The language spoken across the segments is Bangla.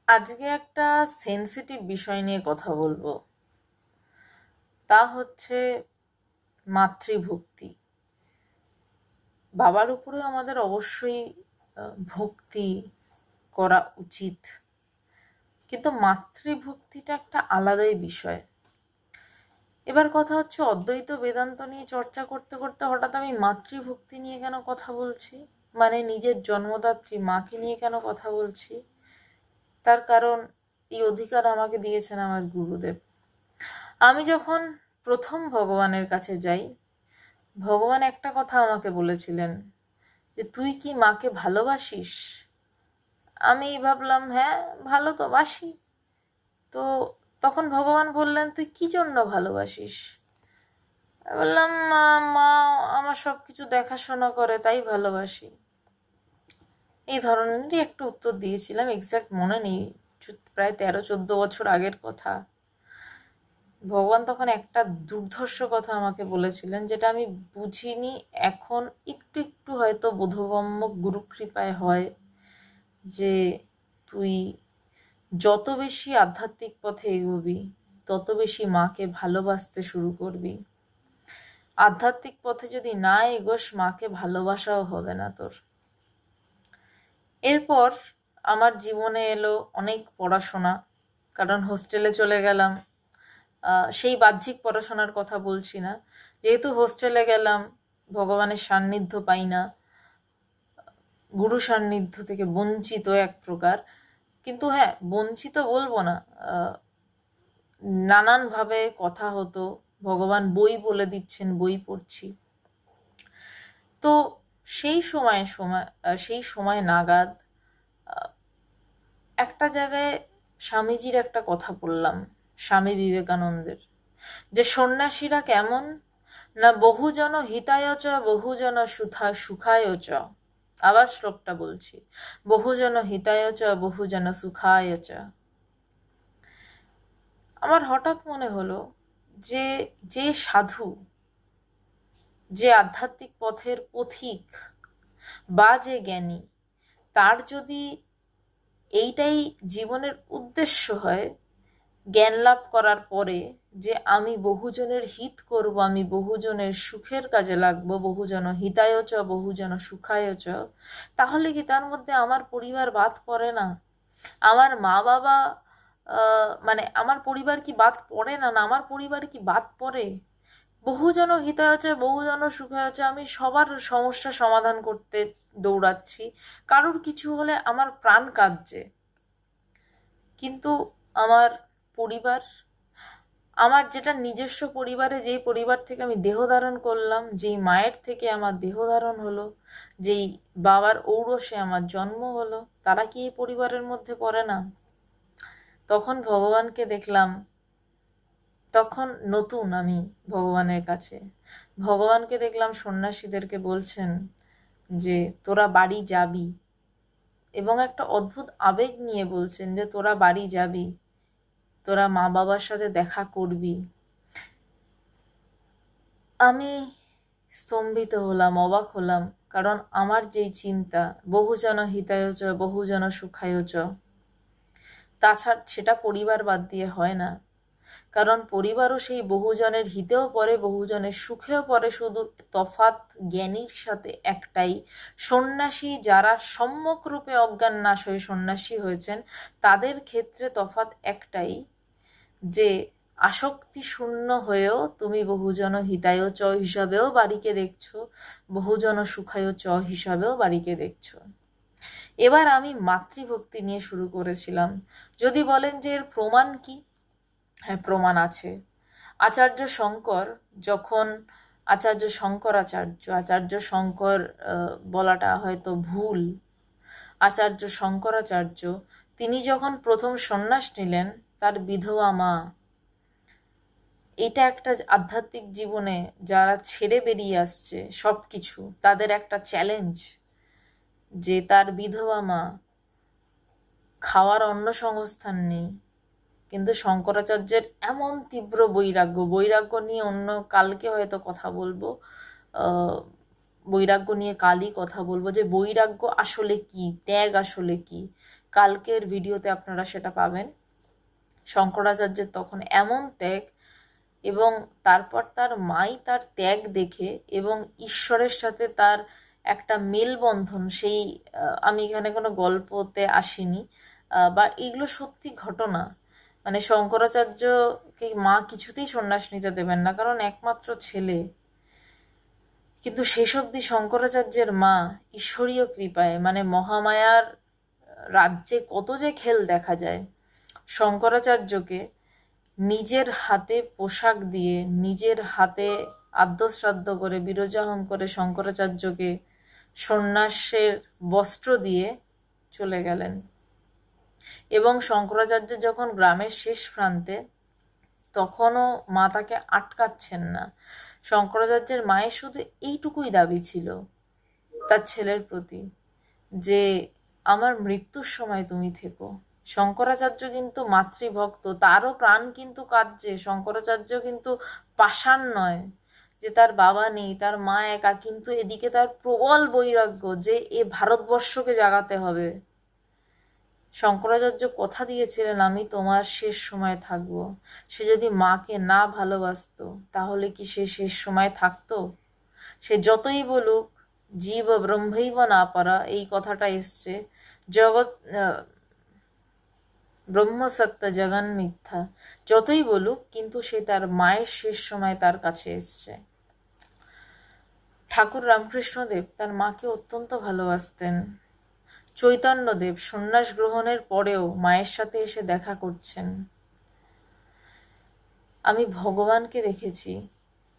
আজকে একটা সেনসিটিভ বিষয় নিয়ে কথা বলবো। তা হচ্ছে মাতৃভক্তি। বাবার উপরে আমাদের অবশ্যই ভক্তি করা উচিত, কিন্তু মাতৃভক্তিটা একটা আলাদাই বিষয়। এবার কথা হচ্ছে, অদ্বৈত বেদান্ত নিয়ে চর্চা করতে করতে হঠাৎ আমি মাতৃভক্তি নিয়ে কেন কথা বলছি, মানে নিজের জন্মদাত্রী মাকে নিয়ে কেন কথা বলছি। তার কারণ, এই অধিকার আমাকে দিয়েছেন আমার গুরুদেব। আমি যখন প্রথম ভগবানের কাছে যাই, ভগবান একটা কথা আমাকে বলেছিলেন যে, তুই কি মাকে ভালোবাসিস? আমি ভাবলাম, হ্যাঁ, ভালো তো বাসি। তো তখন ভগবান বললেন, তুই কি জন্য ভালোবাসিস? আমি বললাম, মা আমার সবকিছু দেখাশোনা করে তাই ভালোবাসি। এই ধরনেরই একটা উত্তর দিয়েছিলাম, এক্সাক্ট মনে নেই, প্রায় 13-14 বছর আগের কথা। ভগবান তখন একটা দুর্ধর্ষ কথা আমাকে বলেছিলেন, যেটা আমি বুঝিনি। এখন একটু একটু হয়তো বোধগম্য গুরুকৃপায় হয়, যে তুই যত বেশি আধ্যাত্মিক পথে এগোবি, তত বেশি মাকে ভালোবাসতে শুরু করবি। আধ্যাত্মিক পথে যদি না এগোস, মাকে ভালোবাসাও হবে না তোর। এরপর আমার জীবনে এলো অনেক পড়াশোনা, কারণ হোস্টেলে চলে গেলাম। সেই বাহ্যিক পড়াশোনার কথা বলছি না, যেহেতু হোস্টেলে গেলাম, ভগবানের সান্নিধ্য পাই না, গুরু সান্নিধ্য থেকে বঞ্চিত এক প্রকার। কিন্তু হ্যাঁ, বঞ্চিত বলবো না, নানানভাবে কথা হতো, ভগবান বই বলে দিচ্ছেন, বই পড়ছি। তো সেই সময় নাগাদ একটা জায়গায় স্বামীজির একটা কথা পড়লাম, স্বামী বিবেকানন্দের, যে সন্ন্যাসীরা কেমন না, বহুজন হিতায় চ বহুজন সুখায় চ। আবার শ্লোকটা বলছি, বহুজন হিতায় চ বহুজন সুখায় চ। আমার হঠাৎ মনে হলো যে, যে সাধু, যে আধ্যাত্মিক পথের পথিক বা যে জ্ঞানী, তার যদি এইটাই জীবনের উদ্দেশ্য হয়, জ্ঞান লাভ করার পরে, যে আমি বহুজনের হিত করব, আমি বহুজনের সুখের কাজে লাগবো, বহুজন হিতায় চ বহুজন সুখায় চ, তাহলে কি তার মধ্যে আমার পরিবার বাদ পড়ে না? আমার মা বাবা, মানে আমার পরিবার কি বাদ পড়ে না? না, আমার পরিবার কি বাদ পড়ে? বহুজন হিতায় চ বহুজন সুখায় চ, আমি সবার সমস্যা সমাধান করতে দৌড়াচ্ছি, কারোর কিছু হলে আমার প্রাণ কাঁদছে। কিন্তু আমার পরিবার, আমার যেটা নিজস্ব পরিবারে, যেই পরিবার থেকে আমি দেহ ধারণ করলাম, যেই মায়ের থেকে আমার দেহ ধারণ হলো, যেই বাবার ঔরসে আমার জন্ম হলো, তারা কি এই পরিবারের মধ্যে পড়ে না? তখন ভগবানকে দেখলাম, তখন নতুন আমি ভগবানের কাছে, ভগবানকে দেখলাম সন্ন্যাসীদেরকে বলছেন যে তোরা বাড়ি যাবি, এবং একটা অদ্ভুত আবেগ নিয়ে বলছেন যে তোরা বাড়ি যাবি, তোরা মা বাবার সাথে দেখা করবি। আমি স্তম্ভিত হলাম, অবাক হলাম, কারণ আমার যেই চিন্তা, বহুজন হিতায় চ বহুজন সুখায় চ, তাছাড়া সেটা পরিবার বাদ দিয়ে হয় না। কারণ পরিবারও সেই বহুজনের হিতেও পড়ে, বহুজনের সুখেও পড়ে, শুধু তফাৎ জ্ঞানীর সাথে একটাই, সন্ন্যাসী যারা সম্যক রূপে অজ্ঞান নাশ হয়ে সন্ন্যাসী হয়েছেন, তাদের ক্ষেত্রে তফাৎ একটাই, যে আসক্তি শূন্য হয়েও তুমি বহুজন হিতায় চ হিসাবেও বাড়িকে দেখছো, বহুজন সুখায় চ হিসাবেও বাড়িকে দেখছো। এবার আমি মাতৃভক্তি নিয়ে শুরু করেছিলাম। যদি বলেন যে এর প্রমাণ কি, হ্যাঁ, প্রমাণ আছে। আচার্য শঙ্কর যখন, আচার্য শঙ্কর বলাটা হয়তো ভুল, আচার্য শঙ্করাচার্য, তিনি যখন প্রথম সন্ন্যাস নিলেন, তার বিধবা মা, এটা একটা আধ্যাত্মিক জীবনে যারা ছেড়ে বেরিয়ে আসছে সবকিছু, তাদের একটা চ্যালেঞ্জ, যে তার বিধবা মা, খাওয়ার অন্ন সংস্থান নেই, কিন্তু শঙ্করাচার্যের এমন তীব্র বৈরাগ্য, বৈরাগ্য নিয়ে অন্য কালকে হয়তো কথা বলবো, বৈরাগ্য নিয়ে কালই কথা বলবো, যে বৈরাগ্য আসলে কি, ত্যাগ আসলে কি। কালকের ভিডিওতে আপনারা সেটা পাবেন। শঙ্করাচার্যের তখন এমন ত্যাগ, এবং তারপর তার মাই তার ত্যাগ দেখে এবং ঈশ্বরের সাথে তার একটা মেলবন্ধন, সেই আমি এখানে কোনো গল্পতে আসিনি, বা এগুলো সত্যি ঘটনা। মানে শঙ্করাচার্যকে মা কিছুতেই সন্ন্যাস নিতে দেবেন না, কারণ একমাত্র ছেলে। কিন্তু শেষ অবধি শঙ্করাচার্যের মা ঈশ্বরীয় কৃপায়, মানে মহামায়ার রাজ্যে কত যে খেল দেখা যায়, শঙ্করাচার্যকে নিজের হাতে পোশাক দিয়ে, নিজের হাতে আদ্যশ্রাদ্ধ করে, বিরজাহম করে শঙ্করাচার্যকে সন্ন্যাসের বস্ত্র দিয়ে চলে গেলেন। এবং শঙ্করাচার্য যখন গ্রামের শেষ প্রান্তে, তখনও মা তাকে আটকাচ্ছেন না। শঙ্করাচার্যের মায়ের শুধু এইটুকুই দাবি ছিল তার ছেলের প্রতি, যে আমার মৃত্যুর সময় তুমি থেকো। শঙ্করাচার্য কিন্তু মাতৃভক্ত, তারও প্রাণ কিন্তু কাঁদছে। শঙ্করাচার্য কিন্তু পাষাণ নয় যে তার বাবা নেই, তার মা একা, কিন্তু এদিকে তার প্রবল বৈরাগ্য যে এ ভারতবর্ষকে জাগাতে হবে। শঙ্করাচার্য কথা দিয়েছিলেন, আমি তোমার শেষ সময় থাকব। সে যদি মাকে না ভালোবাসতো তাহলে কি সে শেষ সময় থাকতো? সে যতই বলুক জীব ব্রহ্মৈব না পারা, এই কথাটা এসছে, জগৎ ব্রহ্ম সত্য জগন মিথ্যা, যতই বলুক, কিন্তু সে তার মায়ের শেষ সময় তার কাছে এসছে। ঠাকুর রামকৃষ্ণদেব তার মাকে অত্যন্ত ভালোবাসতেন। চৈতন্যদেব সন্ন্যাস গ্রহণের পরেও মায়ের সাথে এসে দেখা করছেন। আমি ভগবানকে দেখেছি,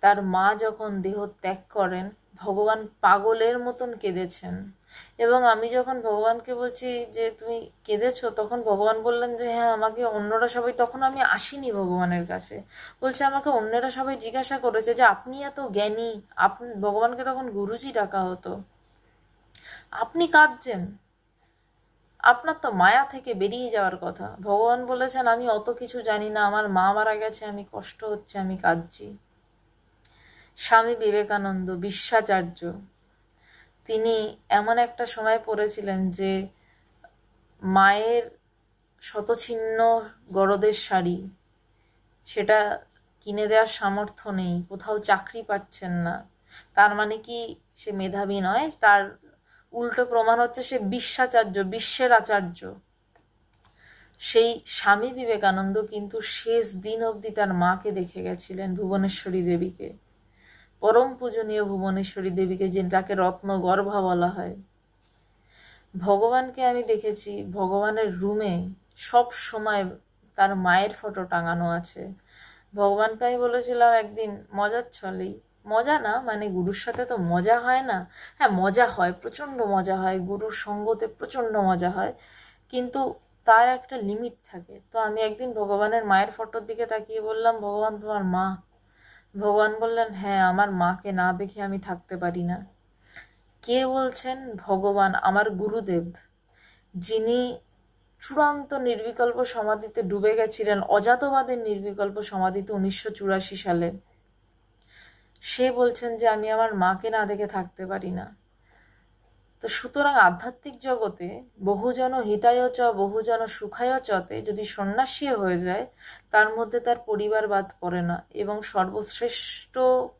তার মা যখন দেহ ত্যাগ করেন, ভগবান পাগলের মতন কেঁদেছেন। এবং আমি যখন ভগবানকে বলছি যে তুমি কেঁদেছো, তখন ভগবান বললেন যে হ্যাঁ, আমাকে অন্যরা সবাই, তখন আমি আসিনি ভগবানের কাছে, বলছে আমাকে অন্যরা সবাই জিজ্ঞাসা করেছে যে আপনি এত জ্ঞানী, আপনি, ভগবানকে তখন গুরুজি ডাকা হতো, আপনি কাঁদছেন, আপনার তো মায়া থেকে বেরিয়ে যাওয়ার কথা। ভগবান বলেছেন আমি অত কিছু জানি না, আমার মা মারা গেছে, আমি কষ্ট হচ্ছে, আমি কাঁদছি। স্বামী বিবেকানন্দ বিশ্বাচার্য, তিনি এমন একটা সময় পড়েছিলেন যে মায়ের শতছিন্ন গরদের শাড়ি, সেটা কিনে দেওয়ার সামর্থ্য নেই, কোথাও চাকরি পাচ্ছেন না। তার মানে কি সে মেধাবী নয়? তার উল্টো প্রমাণ হচ্ছে সে বিশ্বাচার্য, বিশ্বের আচার্য। সেই স্বামী বিবেকানন্দ কিন্তু শেষ দিন অবধি তার মাকে দেখে গেছিলেন, ভুবনেশ্বরী দেবীকে, পরম পূজনীয় ভুবনেশ্বরী দেবীকে, যে যাকে রত্ন গর্ভা বলা হয়। ভগবানকে আমি দেখেছি, ভগবানের রুমে সব সময় তার মায়ের ফটো টাঙানো আছে। ভগবানকে আমি বলেছিলাম একদিন মজার ছলেই, মজা না মানে গুরুর সাথে তো মজা হয় না, হ্যাঁ মজা হয়, প্রচণ্ড মজা হয়, গুরুর সঙ্গতে প্রচণ্ড মজা হয়, কিন্তু তার একটা লিমিট থাকে। তো আমি একদিন ভগবানের মায়ের ফটোর দিকে তাকিয়ে বললাম, ভগবান তোমার মা? ভগবান বললেন হ্যাঁ, আমার মাকে না দেখে আমি থাকতে পারি না। কে বলছেন? ভগবান, আমার গুরুদেব, যিনি চূড়ান্ত নির্বিকল্প সমাধিতে ডুবে গেছিলেন, অজাতবাদের নির্বিকল্প সমাধিতে 1984 সালে। সে বলছেন যে আমি আমার মাকে না দেখে থাকতে পারি না। তো সুতরাং আধ্যাত্মিক জগতে বহুজন হিতায় চ বহুজন সুখায় চতে যদি সন্ন্যাসী হয়ে যায়, তার মধ্যে তার পরিবার বাদ পড়ে না। এবং সর্বশ্রেষ্ঠ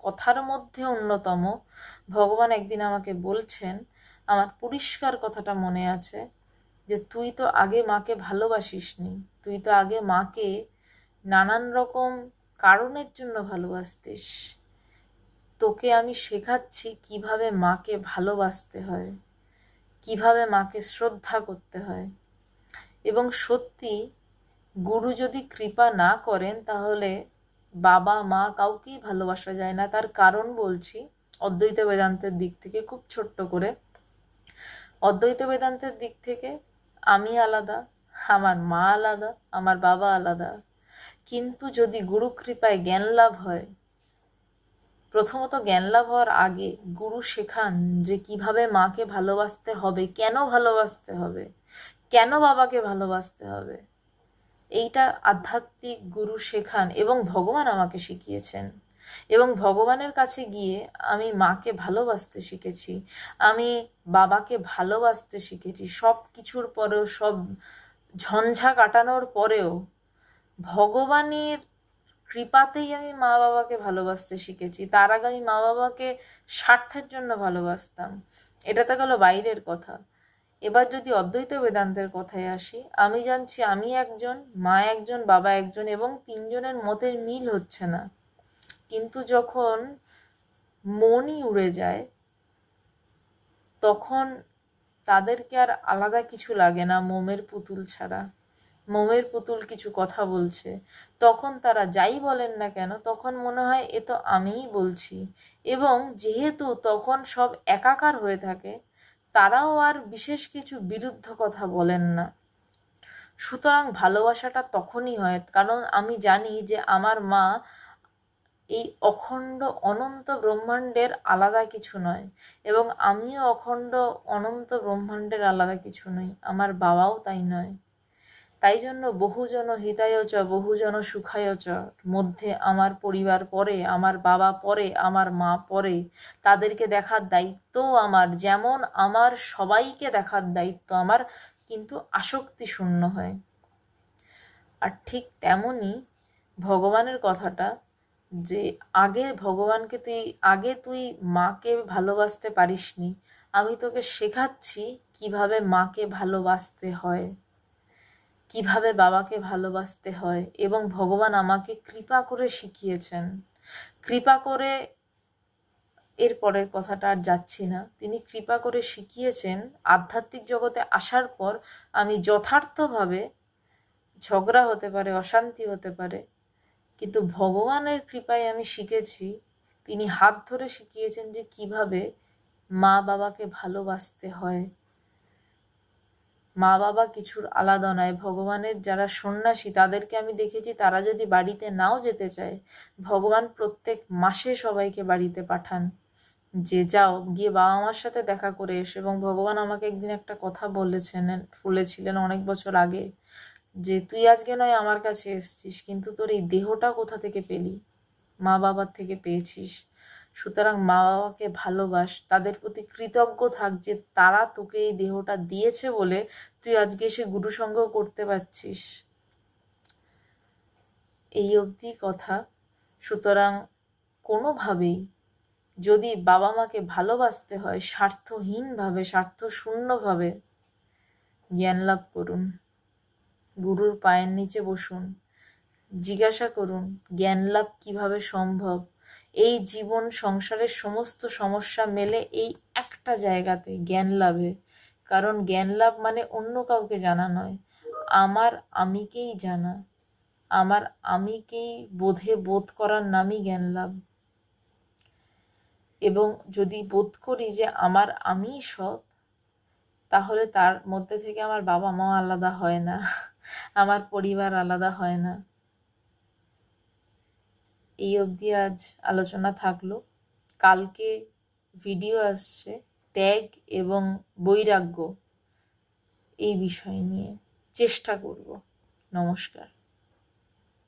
কথার মধ্যে অন্যতম, ভগবান একদিন আমাকে বলছেন, আমার পরিষ্কার কথাটা মনে আছে, যে তুই তো আগে মাকে ভালোবাসিসনি, তুই তো আগে মাকে নানান রকম কারণের জন্য ভালোবাসতিস, তোকে আমি শেখাচ্ছি কিভাবে মাকে ভালোবাসতে হয়, কিভাবে মাকে শ্রদ্ধা করতে হয়। এবং সত্যি গুরু যদি কৃপা না করেন, তাহলে বাবা মা কাউকেই ভালোবাসা যায় না। তার কারণ বলছি অদ্বৈত বেদান্তের দিক থেকে, খুব ছোট্ট করে। অদ্বৈত বেদান্তের দিক থেকে আমি আলাদা, আমার মা আলাদা, আমার বাবা আলাদা। কিন্তু যদি গুরু কৃপায় জ্ঞান লাভ হয়, প্রথমত জ্ঞান লাভ হওয়ার আগে গুরু শেখান যে কিভাবে মাকে ভালোবাসতে হবে, কেন ভালোবাসতে হবে, কেন বাবাকে ভালোবাসতে হবে, এইটা আধ্যাত্মিক গুরু শেখান। এবং ভগবান আমাকে শিখিয়েছেন এবং ভগবানের কাছে গিয়ে আমি মাকে ভালোবাসতে শিখেছি, আমি বাবাকে ভালোবাসতে শিখেছি। সব কিছুর পরেও, সব ঝঞ্ঝা কাটানোর পরেও ভগবানের কৃপাতেই আমি মা বাবাকে ভালোবাসতে শিখেছি। তার আগে আমি মা বাবাকে স্বার্থের জন্য ভালোবাসতাম। এটা তো গেল বাইরের কথা। এবার যদি অদ্বৈত বেদান্তের কথায় আসি, আমি জানছি আমি একজন, মা একজন, বাবা একজন, এবং তিনজনের মতের মিল হচ্ছে না। কিন্তু যখন মনই উড়ে যায়, তখন তাদেরকে আর আলাদা কিছু লাগে না মোমের পুতুল ছাড়া। মোমের পুতুল কিছু কথা বলছে, তখন তারা যাই বলেন না কেন, তখন মনে হয় এ তো আমিই বলছি। এবং যেহেতু তখন সব একাকার হয়ে থাকে, তারাও আর বিশেষ কিছু বিরুদ্ধ কথা বলেন না। সুতরাং ভালোবাসাটা তখনই হয়, কারণ আমি জানি যে আমার মা এই অখণ্ড অনন্ত ব্রহ্মাণ্ডের আলাদা কিছু নয়, এবং আমিও অখণ্ড অনন্ত ব্রহ্মাণ্ডের আলাদা কিছু নই, আমার বাবাও তাই নয়। তাই জন্য বহুজন হিতায় চ বহুজন সুখায় চ মধ্যে আমার পরিবার পরে, আমার বাবা পরে, আমার মা পরে। তাদেরকে দেখার দায়িত্ব আমার, যেমন আমার সবাইকে দেখার দায়িত্ব আমার, কিন্তু আসক্তি শূন্য হয়। আর ঠিক তেমনই ভগবানের কথাটা, যে আগে তুই মাকে ভালোবাসতে পারিসনি, আমি তোকে শেখাচ্ছি কিভাবে মাকে ভালোবাসতে হয়, কিভাবে বাবাকে ভালোবাসতে হয়। এবং ভগবান আমাকে কৃপা করে শিখিয়েছেন। কৃপা করে, এর পরের কথাটা আর যাচ্ছি না, তিনি কৃপা করে শিখিয়েছেন। আধ্যাত্মিক জগতে আসার পর আমি যথার্থভাবে, ঝগড়া হতে পারে, অশান্তি হতে পারে, কিন্তু ভগবানের কৃপায় আমি শিখেছি, তিনি হাত ধরে শিখিয়েছেন যে কিভাবে মা বাবাকে ভালোবাসতে হয়। মা বাবা কিছুর আলাদা নয়। ভগবানের যারা সন্ন্যাসী, তাদেরকে আমি দেখেছি, তারা যদি বাড়িতে নাও যেতে চায়, ভগবান প্রত্যেক মাসে সবাইকে বাড়িতে পাঠান, যে যাও গিয়ে বাবা মার সাথে দেখা করে এসো। এবং ভগবান আমাকে একদিন একটা কথা বলেছিলেন অনেক বছর আগে, যে তুই আজকে নয় আমার কাছে এসছিস, কিন্তু তোর এই দেহটা কোথা থেকে পেলি? মা বাবার থেকে পেয়েছিস। সুতরাং মা বাবাকে ভালোবাস, তাদের প্রতি কৃতজ্ঞ থাক যে তারা তোকে এই দেহটা দিয়েছে বলে তুই আজকে এসে গুরুসঙ্গ করতে পারছিস। এই অবধি কথা। সুতরাং কোনোভাবেই যদি বাবা মাকে ভালোবাসতে হয়, স্বার্থহীনভাবে, স্বার্থশূন্যভাবে জ্ঞান লাভ করুন, গুরুর পায়ের নিচে বসুন, জিজ্ঞাসা করুন জ্ঞান লাভ কিভাবে সম্ভব। এই জীবন সংসারের সমস্ত সমস্যা মেলে এই একটা জায়গাতে, জ্ঞান লাভে। কারণ জ্ঞান লাভ মানে অন্য কাউকে জানা নয়, আমার আমিকেই জানা, আমার আমিকেই বোধ করার নামই জ্ঞান লাভ। এবং যদি বোধ করি যে আমার আমিই সব, তাহলে তার মধ্যে থেকে আমার বাবা মা আলাদা হয় না, আমার পরিবার আলাদা হয় না। এই অবধি আজ আলোচনা থাকলো। কালকে ভিডিও আসছে ত্যাগ এবং বৈরাগ্য, এই বিষয় নিয়ে চেষ্টা করব। নমস্কার।